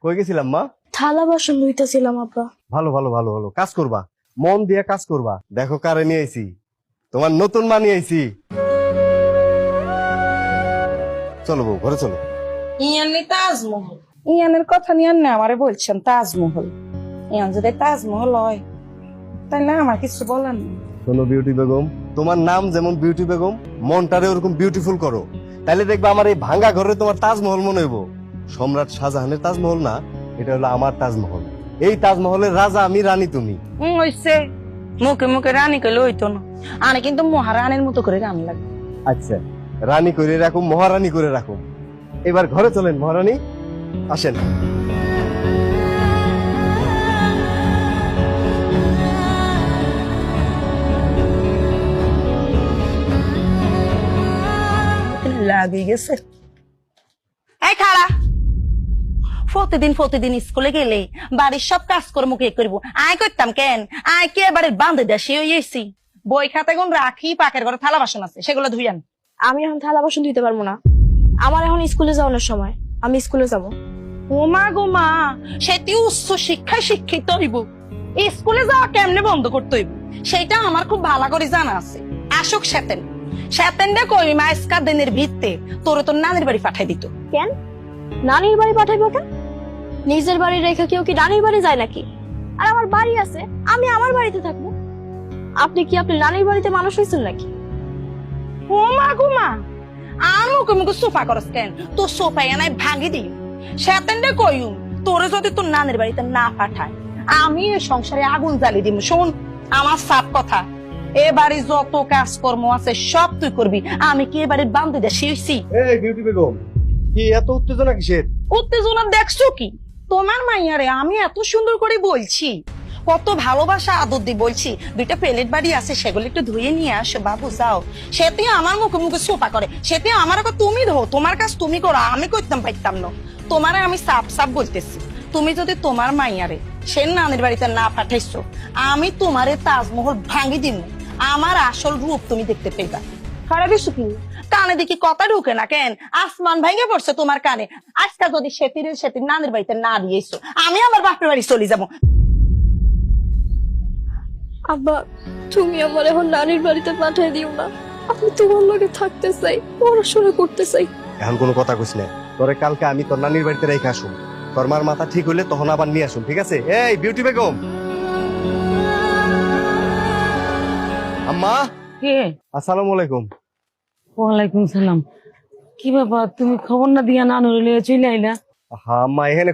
কই গেছিলাম মা? থালা বাসন ধুইতেছিলাম আব্বা। ভালো ভালো ভালো ভালো কাজ করবা, মন দিয়ে কাজ করবা। দেখো কারে নিয়ে আইছি, তোমার নতুন মা নিয়ে আইছি। চলো বউ, ঘরে চলো। ইয়ানি তাজমহল, ইয়ানের কথা নিয়ে না আমারে বলছেন তাজমহল। ইয়ান যদি তাজমহল হয় তাহলে আমার কিছু বলার নেই। শোনো বিউটি বেগম, তোমার নাম যেমন বিউটি বেগম, মনটারে ওরকম বিউটিফুল করো। তাইলে দেখবা আমার এই ভাঙ্গা ঘরে তোমার তাজমহল মনে হইব। সম্রাট শাহজাহানের তাজমহল না, এটা হলো আমার তাজমহল। এই তাজমহলের রাজা আমি, রানী তুমি। হইছে, মুখে মুখে রানী কইলে হইতো না, আনে কিন্তু মহারানীর মতো করে রান লাগে। আচ্ছা, রানী করে রাখো, মহারানী করে রাখো। এবার ঘরে চলেন মহারানী, আসেন। লাগে গেছে। এই খাড়া, প্রতিদিন স্কুলে গেলে বাড়ির সব কাজকর্ম কে করবো? আয় করতাম কেন? আয় কে বাড়ির বান্ধে দেশে হইয়েছি। বই খাতে গুণ রাখি, পাকের ঘরে থালা বাসন আছে, সেগুলো ধুইয়ান। আমি এখন থালা বাসন ধুইতে পারবো না, আমার এখন স্কুলে যাওয়ানোর সময়। আমি স্কুলে যাব। ওমা গোমা, সেটি উচ্চ শিক্ষায় শিক্ষিত হইব, স্কুলে যাওয়া কেমনে বন্ধ করতে হইব সেটা আমার খুব ভালো করে জানা আছে। আসুক সেতেনটা কই মাইস্কা দিনের ভিত্তে তোরে তোর নানির বাড়ি পাঠাই দিত। কেন নানির বাড়ি পাঠাইবো কেন? নিজের বাড়ি রেখে কেউ কি নানির বাড়ি যায় নাকি? আর আমার বাড়ি আছে, আমি আমার বাড়িতে থাকবো। আপনি কি আপনি নানির বাড়িতে মানুষ হয়েছেন নাকি? ওমা গোমা, মুখে মুখে সোফা করস কেন? তোর সোফা এনাই ভাঙি দিই। সেতেনটা কইম তোরে যদি তোর নানির বাড়িতে না পাঠায় আমি এই সংসারে আগুন জ্বালিয়ে দিব। শোন আমার সাপ কথা, এ বাড়ি যত কাজকর্ম আছে সব তুই করবি। আমি কি এ বাড়ির বান্ধে দেশে হইছি? এই বিউটি বেগম, কি এত উত্তেজনা কিসের? উত্তেজনা দেখছো কি? তোমার মাইয়ারে আমি এত সুন্দর করে বলছি, কত ভালোবাসা আদর দিয়ে বলছি, দুইটা প্লেট বাড়ি আছে সেগুলো একটু ধুয়ে নিয়ে আসো বাবু, যাও। সেটি আমার মুখে মুখে সোপা করে, সেটি আমার আবার তুমি ধো, তোমার কাজ তুমি করো, আমি করতাম পাইতাম না। তোমারে আমি সাপ সাপ বলতেছি, তুমি যদি তোমার মাইয়ারে সে নানির বাড়িতে না পাঠাইছো, আমি তোমারে তাজমহল ভাঙি দিব। আমার আসল রূপ তুমি দেখতে পেবা। খারাপ কিছু কি কানে দেখি কথা ঢুকে না কেন? আসমান ভেঙে পড়ছে তোমার কানে। আজকে যদি সেতির নানির বাড়িতে না দিয়েছো, আমি আমার বাপের বাড়ি চলে যাবো। আব্বা, তুমি আমার এখন নানির বাড়িতে পাঠিয়ে দিও না। আমি তোমার লগে থাকতে চাই, পড়াশোনা করতে চাই। এখন কোনো কথা কইস না। তোরে কালকে আমি তোর নানির বাড়িতে রেখে আসুন। তোর মার মাথা ঠিক হইলে তখন আবার নিয়ে আসুন, ঠিক আছে? এই বিউটি বেগম, আম্মা, কে? আসসালামু আলাইকুম। ওয়ালাইকুম সালাম। কি ব্যাপার, তুমি খবর না দিয়া নানুর লিয়ে চলে আইলা? হ্যাঁ আম্মা, এখানে